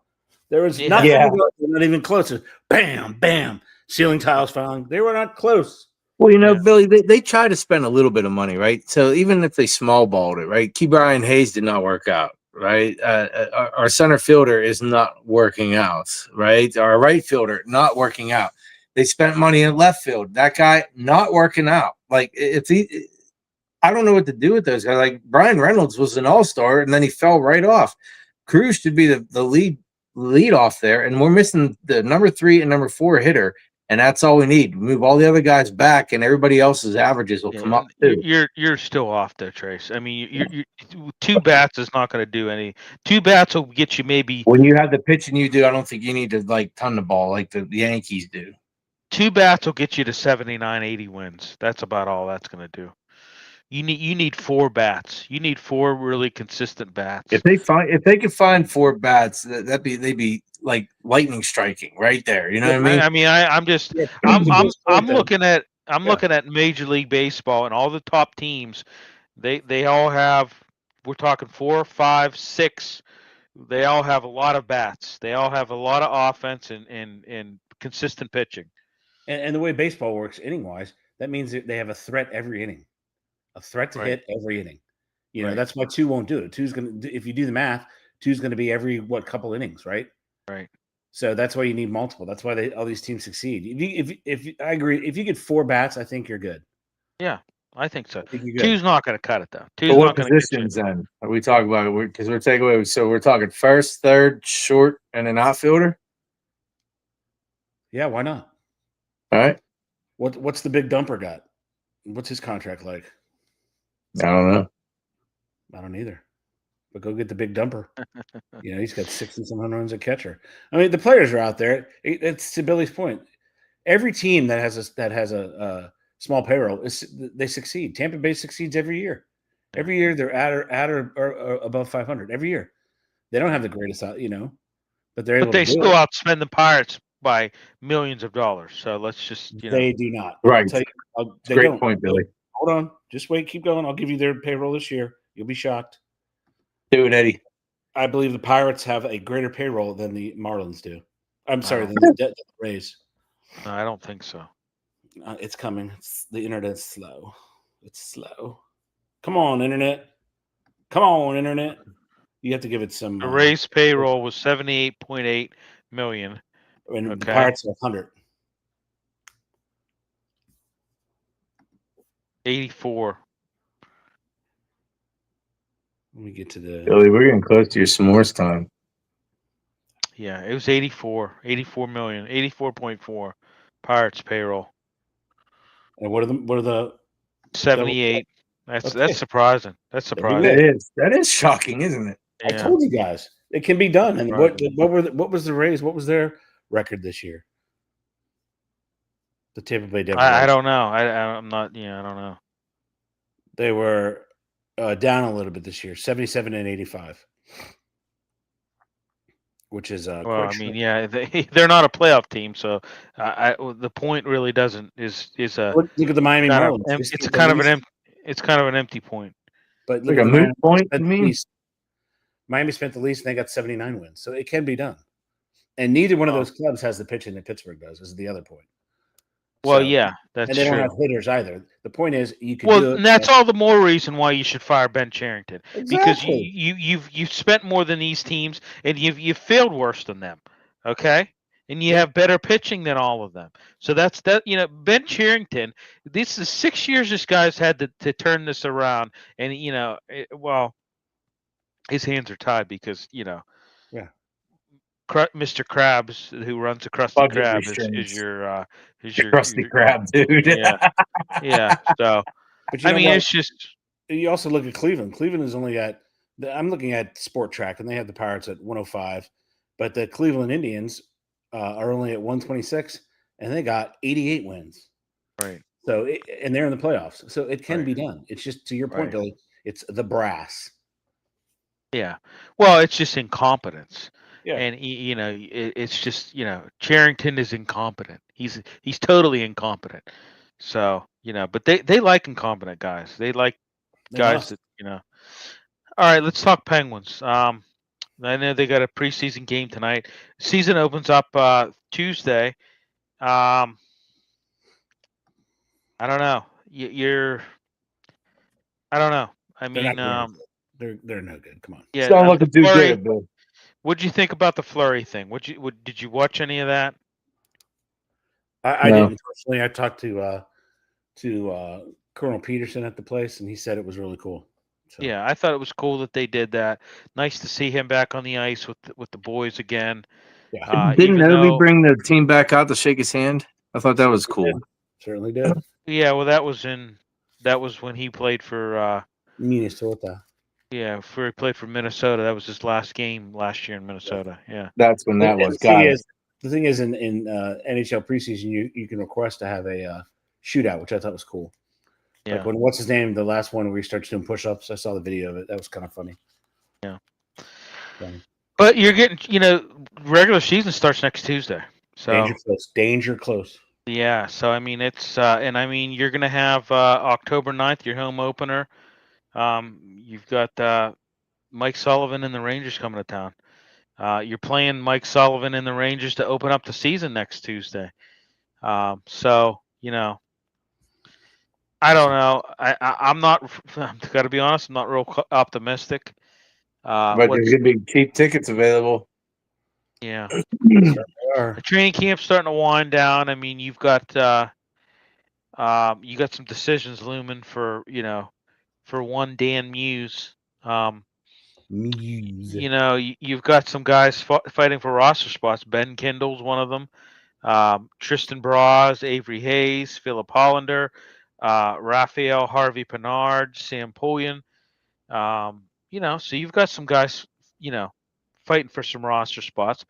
There was nothing, not even close. Bam, bam, ceiling tiles falling. They were not close. Well, Billy, they try to spend a little bit of money, right? So even if they small balled it, right? Key Brian Hayes did not work out, right? Our center fielder is not working out, right? Our right fielder not working out. They spent money in left field. That guy not working out. Like I don't know what to do with those guys. Like Brian Reynolds was an all-star, and then he fell right off. Cruz should be the lead off there, and we're missing the number 3 and number 4 hitter. And that's all we need. Move all the other guys back, and everybody else's averages will come up too. You're still off there, Trace. I mean, you 2 bats is not going to do any. 2 bats will get you maybe. When you have the pitching you do, I don't think you need to ton the ball like the Yankees do. 2 bats will get you to 79, 80 wins. That's about all that's going to do. You need 4 bats. You need 4 really consistent bats. If they could find 4 bats, they'd be like lightning striking right there. You know what I mean? I mean, I'm looking at Major League Baseball and all the top teams. They all have. We're talking 4, 5, 6. They all have a lot of bats. They all have a lot of offense and consistent pitching. And the way baseball works, inning wise, that means that they have a threat every inning. A threat to hit every inning. That's why 2 won't do it. 2's going to, if you do the math, 2's going to be every couple innings, right? Right. So that's why you need multiple. That's why all these teams succeed. If I agree, if you get 4 bats, I think you're good. Yeah, I think so. 2's not going to cut it though. 2's but what not positions then are we talking about? Because we're taking away. So we're talking first, third, short, and an outfielder. Yeah, why not? All right. What's the big dumper got? What's his contract like? I don't know. I don't either. But go get the big dumper. He's got 60-some runs at catcher. I mean, the players are out there. It's to Billy's point. Every team that has a small payroll, they succeed. Tampa Bay succeeds every year. Every year they're at or above 500 every year. They don't have the greatest, but they're able But they to do still it. outspend the Pirates by millions of dollars. So let's just, They do not. Right. They Great don't. point, Billy. Hold on. Just wait. Keep going. I'll give you their payroll this year. You'll be shocked. Do it, Eddie. I believe the Pirates have a greater payroll than the Marlins do. I'm sorry, than the Rays. No, I don't think so. It's coming. The internet's slow. It's slow. Come on, internet. Come on, internet. You have to give it some. The Rays payroll was 78.8 million. And the Pirates are 100. 84. Let me get to the. Billy, we're getting close to your s'mores time. Yeah, it was 84 million, 84.4 Pirates payroll. And what are the 78? That's surprising. That's surprising. That is shocking, isn't it? Yeah. I told you guys it can be done. And what was the Rays? What was their record this year? The Tampa Bay Devils. I don't know. I'm not. Yeah, I don't know. They were down a little bit this year, 77 and 85, which is well. I mean, yeah, they're not a playoff team, so the point really doesn't is a. Look at the Miami Marlins. It's kind of an empty point. But look like a moot point. Miami spent the least, and they got 79 wins, so it can be done. And neither one of those clubs has the pitching that Pittsburgh does. Is the other point. Well, yeah, that's true. And they don't have hitters either. The point is, you can. Well, and that's all the more reason why you should fire Ben Cherington, because Exactly. you've spent more than these teams, and you've failed worse than them. Okay, and you have better pitching than all of them. So that's that. Ben Cherington. This is 6 years this guy's had to turn this around, and his hands are tied because Yeah. Mr. Krabs, who runs the Krusty Krab, is your Krusty Krab, dude. Yeah. So, but it's just. You also look at Cleveland. Cleveland is only at. I'm looking at Sport Track, and they have the Pirates at 105, but the Cleveland Indians are only at 126, and they got 88 wins. Right. So, and they're in the playoffs, so it can be done. It's just to your point, Billy. It's the brass. Yeah. Well, it's just incompetence. Yeah. And it's just Cherington is incompetent. He's totally incompetent. So but they like incompetent guys. They like guys that All right, let's talk Penguins. I know they got a preseason game tonight. Season opens up Tuesday. I don't know. I don't know. I mean, they're no good. Come on. Yeah, not looking too good, Bill. What'd you think about the Fleury thing? Did you watch any of that? I didn't personally. I talked to Colonel Peterson at the place, and he said it was really cool. So. Yeah, I thought it was cool that they did that. Nice to see him back on the ice with the boys again. Yeah. Didn't Ovi bring the team back out to shake his hand? I thought that was cool. Certainly did. Yeah, well, that was when he played for Minnesota. Yeah, he played for Minnesota. That was his last game last year in Minnesota. Yeah, that's when that was. The thing is, in NHL preseason, you can request to have a shootout, which I thought was cool. Yeah. Like when what's his name, the last one where he starts doing push-ups. I saw the video of it. That was kind of funny. Yeah. But you're getting, regular season starts next Tuesday. So danger close. Yeah. So I mean, it's and I mean, you're gonna have October 9th, your home opener. You've got Mike Sullivan and the Rangers coming to town. You're playing Mike Sullivan and the Rangers to open up the season next Tuesday. So I don't know. I'm not. I've got to be honest. I'm not real optimistic. But there's gonna be cheap tickets available. Yeah. The training camp's starting to wind down. I mean, you've got some decisions looming for one Dan Muse. You've got some guys fighting for roster spots. Ben Kindle's one of them. Tristan Braz, Avery Hayes, Philip Hollander, Raphael Harvey Pinard, Sam Pullian. So you've got some guys, fighting for some roster spots.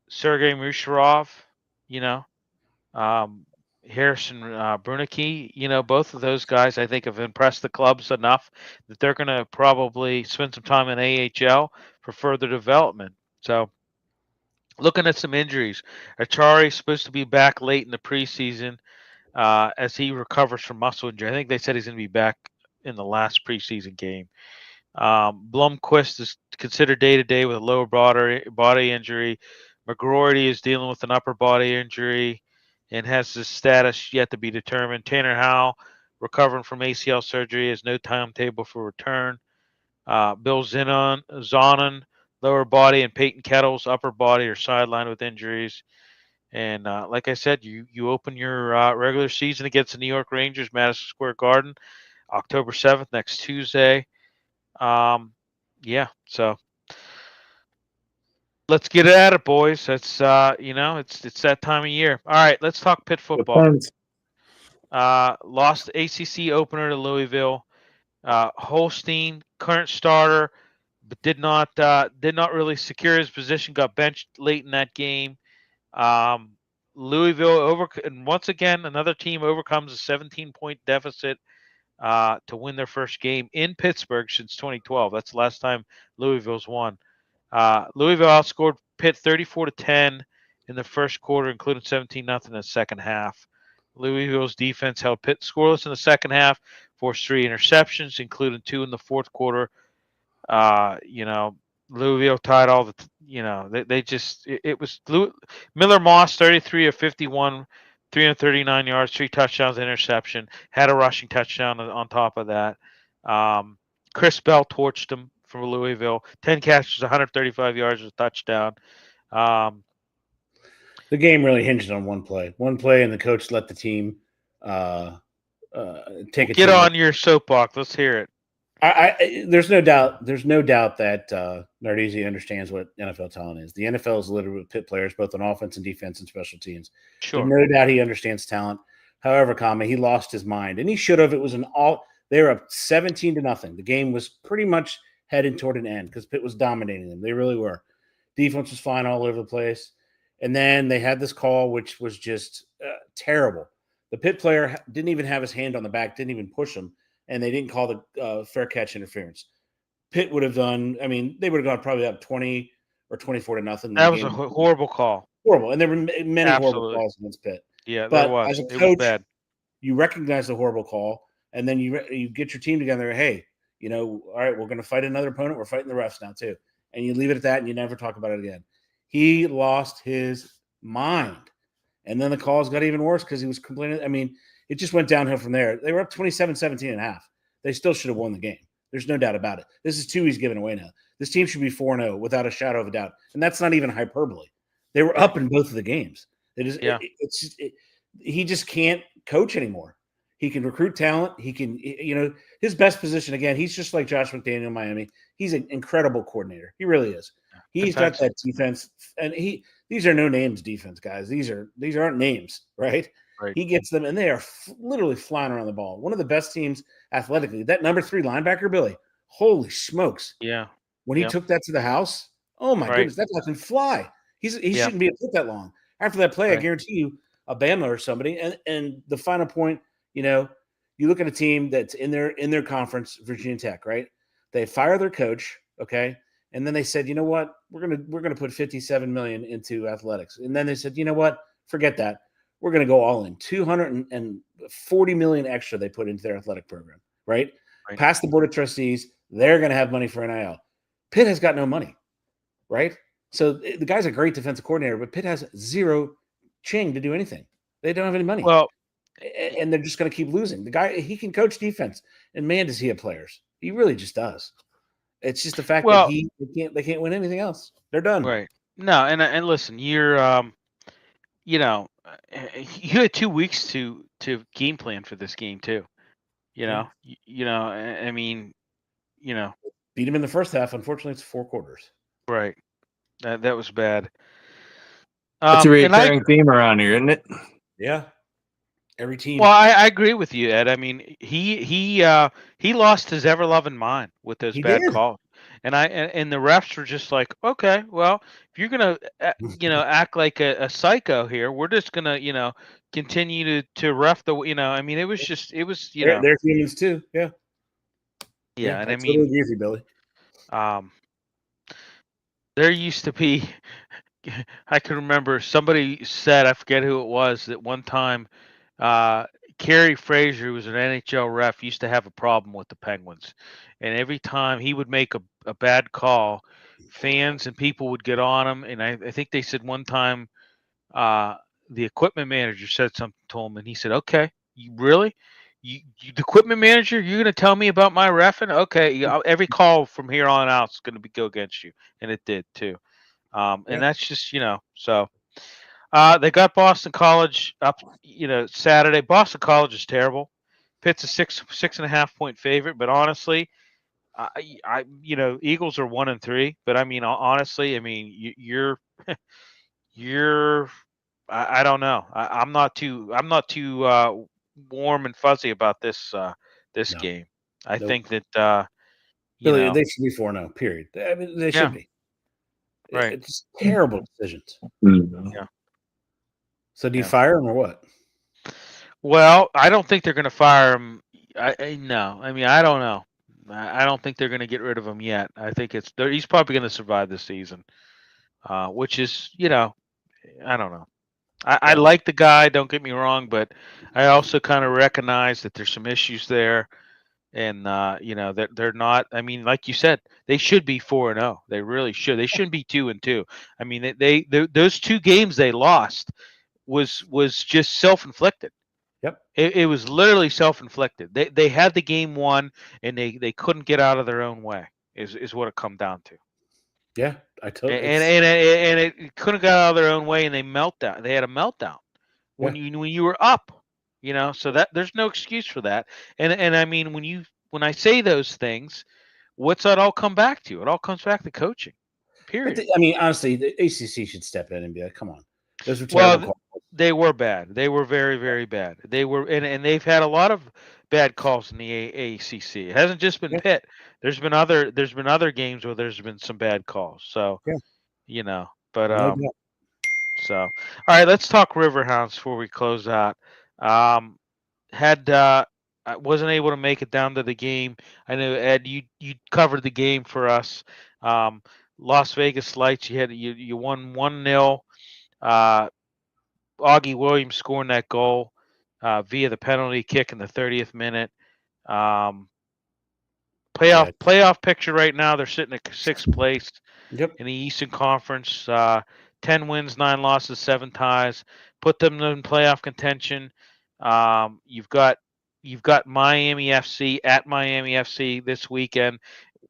Sergei Musharov, Harrison Brunicky, both of those guys I think have impressed the clubs enough that they're going to probably spend some time in AHL for further development. So, looking at some injuries, Achari's supposed to be back late in the preseason as he recovers from muscle injury. I think they said he's going to be back in the last preseason game. Blomqvist is considered day-to-day with a lower body injury. McGroarty is dealing with an upper body injury and has his status yet to be determined. Tanner Howell, recovering from ACL surgery, has no timetable for return. Bill Zonin, lower body, and Peyton Kettles, upper body, are sidelined with injuries. And like I said, you open your regular season against the New York Rangers, Madison Square Garden, October 7th, next Tuesday. So let's get at it, boys. It's it's that time of year. All right, let's talk Pitt football. Lost ACC opener to Louisville. Holstein, current starter, but did not really secure his position. Got benched late in that game. Louisville and once again another team overcomes a 17-point deficit to win their first game in Pittsburgh since 2012. That's the last time Louisville's won. Louisville outscored Pitt 34-10 in the first quarter, including 17-0 in the second half. Louisville's defense held Pitt scoreless in the second half, forced 3 interceptions, including 2 in the fourth quarter. Louisville tied all the. It was Miller Moss 33 of 51. 339 yards, 3 touchdowns, interception. Had a rushing touchdown on top of that. Chris Bell torched him from Louisville. 10 catches, 135 yards, a touchdown. The game really hinged on one play. One play, and the coach let the team take it. Get on your soapbox. Let's hear it. There's no doubt that Nardizzi understands what NFL talent is. The NFL is littered with Pitt players, both on offense and defense and special teams. Sure. There's no doubt he understands talent. However, he lost his mind, and he should have. It was they were up 17-0. The game was pretty much heading toward an end because Pitt was dominating them. They really were. Defense was flying all over the place, and then they had this call, which was just terrible. The Pitt player didn't even have his hand on the back, didn't even push him. And they didn't call the fair catch interference. Pitt would have done. I mean, they would have gone probably up 20 or 24-0. That was a horrible call. Horrible, and there were many horrible calls against Pitt. Yeah, but there was. As a coach, it was bad. You recognize the horrible call, and then you get your team together. Hey, all right, we're going to fight another opponent. We're fighting the refs now too, and you leave it at that, and you never talk about it again. He lost his mind, and then the calls got even worse because he was complaining. I mean. It just went downhill from there. They were up 27-17.5. They still should have won the game. There's no doubt about it. This is 2 he's given away now. This team should be 4-0 without a shadow of a doubt. And that's not even hyperbole. They were up in both of the games. He just can't coach anymore. He can recruit talent. He can, his best position, again, he's just like Josh McDaniel in Miami. He's an incredible coordinator. He really is. He's got that defense. And these are no names defense, guys. These aren't names, right? Right. He gets them, and they are literally flying around the ball. One of the best teams athletically. That number 3 linebacker, Billy, holy smokes. Yeah. When he took that to the house, oh, my goodness, that guy can fly. He shouldn't be put that long. After that play, I guarantee you, a Bama or somebody. And the final point, you look at a team that's in their conference, Virginia Tech, right? They fire their coach, okay? And then they said, you know what? We're gonna put $57 million into athletics. And then they said, you know what? Forget that. We're going to go all in. $240 million extra they put into their athletic program, right? Past the board of trustees, they're going to have money for NIL. Pitt has got no money, right? So the guy's a great defensive coordinator, but Pitt has zero ching to do anything. They don't have any money. Well, and they're just going to keep losing. The guy, he can coach defense, and man, does he have players. He really just does. It's just the fact that they can't win anything else. They're done. Right. No, and listen, you're you had 2 weeks to game plan for this game too. I mean, beat him in the first half. Unfortunately, it's 4 quarters. Right. That was bad. It's a recurring theme around here, isn't it? Yeah. Every team. Well, I agree with you, Ed. I mean, he lost his ever loving mind with those bad calls. and the refs were just like, okay, well, if you're gonna act like a psycho here, we're just gonna continue to ref the I mean it was they're humans too. Yeah. Yeah, and I I totally mean, agree with you, Billy. There used to be, I can remember somebody said, I forget who it was, that one time, Kerry Frazier, who was an NHL ref, used to have a problem with the Penguins, and every time he would make a bad call, fans and people would get on him, and I think they said one time, the equipment manager said something to him, and he said, "Okay, you really, the equipment manager, you're going to tell me about my reffing? Okay, every call from here on out is going to go against you," and it did too. And that's just so. They got Boston College up, Saturday. Boston College is terrible. Pitt's a 6.5 point favorite, but honestly, Eagles are 1-3. But I mean, honestly, I mean, you're I don't know. I'm not too warm and fuzzy about this No. game. I Nope. think that Billy, they should be 4-0. Period. I mean, they should be. Right. It's terrible decisions. Yeah. So do you fire him or what? Well, I don't think they're going to fire him. No. I mean, I don't know. I don't think they're going to get rid of him yet. I think he's probably going to survive this season, which is, I don't know. I like the guy, don't get me wrong, but I also kind of recognize that there's some issues there, and that they're not. I mean, like you said, they should be 4-0. They really should. They shouldn't be 2-2. I mean, those two games they lost was just self-inflicted. Yep. It was literally self-inflicted. They had the game won, and they couldn't get out of their own way. Is what it come down to. Yeah, I totally. And it couldn't get out of their own way, and they meltdown. They had a meltdown when you were up, So that there's no excuse for that. And I mean, when I say those things, what's that all come back to? It all comes back to coaching. Period. I mean, honestly, the ACC should step in and be like, "Come on, those are terrible calls." They were bad. They were very, very bad. They were, and they've had a lot of bad calls in the ACC. It hasn't just been Pitt. There's been other games where there's been some bad calls. So, but so all right, let's talk Riverhounds before we close out. I wasn't able to make it down to the game. I know Ed, you covered the game for us. Las Vegas Lights, you won 1-0. Augie Williams scoring that goal via the penalty kick in the 30th minute. Playoff picture right now. They're sitting at 6th place in the Eastern Conference. 10 wins, 9 losses, 7 ties. Put them in playoff contention. You've got Miami FC at Miami FC this weekend.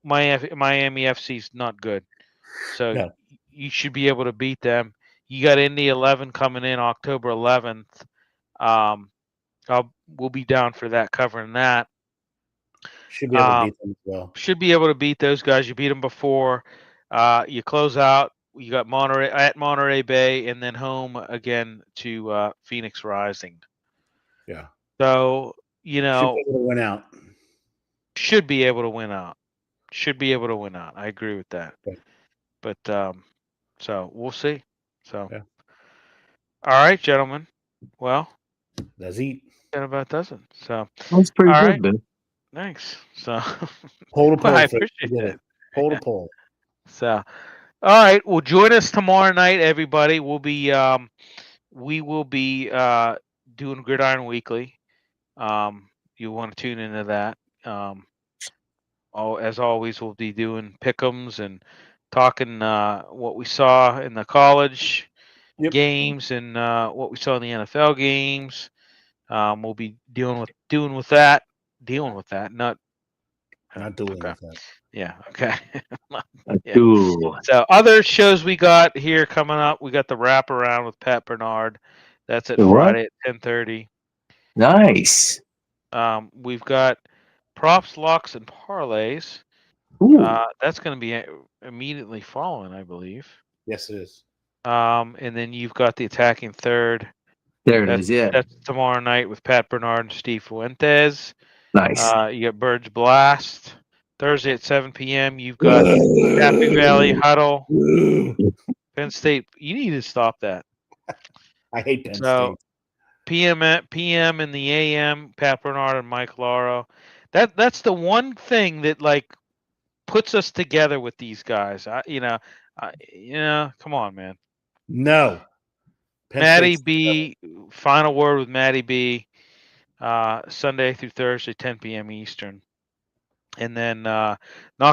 Miami FC's not good, so you should be able to beat them. You got Indy 11 coming in October 11th. We'll be down for that, covering that. Should be able to beat them as well. Should be able to beat those guys. You beat them before. You close out. You got Monterey Bay, and then home again to Phoenix Rising. Yeah. So should be able to win out. Should be able to win out. I agree with that. Okay. But so we'll see. So, all right, gentlemen. Well, that's it. That about does it. So that's pretty good, Ben. Thanks. So hold a poll. I appreciate it. Hold a poll. So, all right. Well, join us tomorrow night, everybody. We will be doing Gridiron Weekly. You want to tune into that. As always, we'll be doing pick'ems and talking what we saw in the college games and what we saw in the NFL games. We'll be dealing with that, not doing with that. Yeah. Okay. So other shows we got here coming up, we got the wraparound with Pat Bernard. That's at Friday at 10:30. Nice. We've got props, locks, and parlays. That's going to be immediately following, I believe. Yes, it is. And then you've got the attacking third. There it is. Yeah. That's tomorrow night with Pat Bernard and Steve Fuentes. Nice. You got Birds Blast. Thursday at 7 p.m. You've got Happy Valley Huddle. Penn State. You need to stop that. I hate Penn State. PM in the AM. Pat Bernard and Mike Lauro. That's the one thing that like puts us together with these guys. Come on, man. No. Maddie B. Final word with Maddie B. Sunday through Thursday, 10 p.m. Eastern. And then not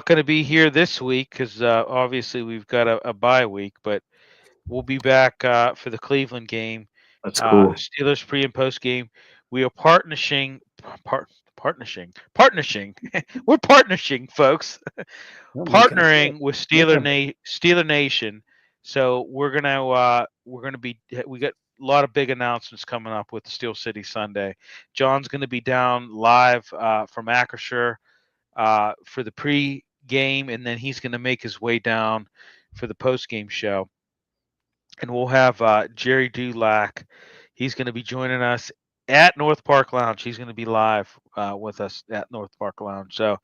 going to be here this week because obviously we've got a bye week, but we'll be back for the Cleveland game. That's cool. Steelers pre and post game. We are partnering. We're partnering, folks. Partnering with Steeler Nation. So we're gonna be. We got a lot of big announcements coming up with the Steel City Sunday. John's gonna be down live from Acrisure for the pre-game, and then he's gonna make his way down for the post-game show. And we'll have Jerry Dulac. He's going to be joining us at North Park Lounge. He's going to be live with us at North Park Lounge. So,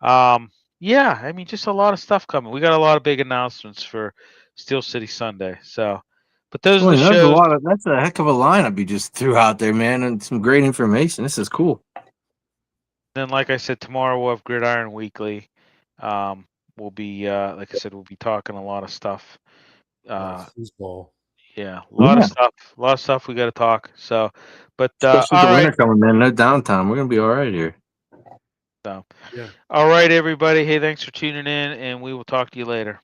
just a lot of stuff coming. We got a lot of big announcements for Steel City Sunday. So, but those are the shows. That's a heck of a lineup you just threw out there, man, and some great information. This is cool. Then, like I said, tomorrow we'll have Gridiron Weekly. We'll be, like I said, we'll be talking a lot of stuff. Football. Yeah, a lot of stuff we got to talk. So, but especially the winter coming, man. No downtime. We're gonna be all right here. So, all right, everybody. Hey, thanks for tuning in, and we will talk to you later.